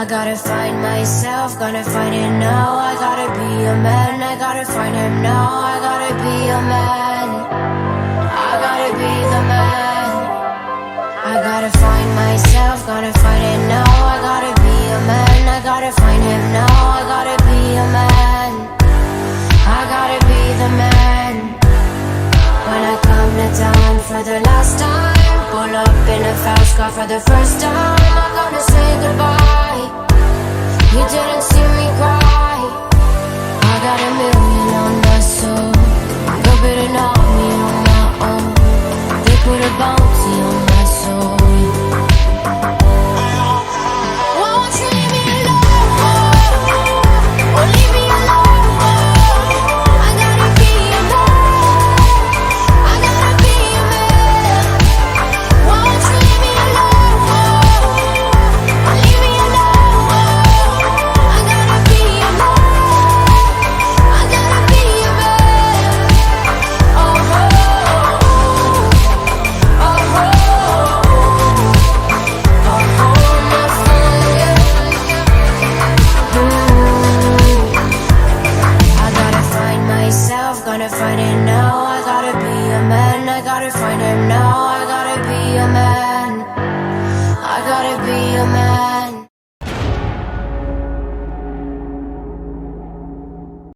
I gotta find myself, gonna find it now. I gotta be a man, I gotta find him now. I gotta be a man, I gotta be the man. I gotta find myself, gonna find it now. I gotta be a man, I gotta find him now. I gotta be a man, I gotta be the man. When I come to town for the last time, pull up in a fast car for the first time, I'm gonna say goodbye. You didn't see me cry. I got a million on my soul, rubbing on me on my own. They put a bounty on my soul. Won't you leave me alone? Or leave me alone? I gotta be a man, I gotta be a man. Won't you leave me alone? Or leave me alone? I gotta be a man, I gotta be a man. Oh, oh, oh, oh, my fire. I gotta find myself, gonna find it now. I gotta be a man, I gotta find him now. I gotta be a man.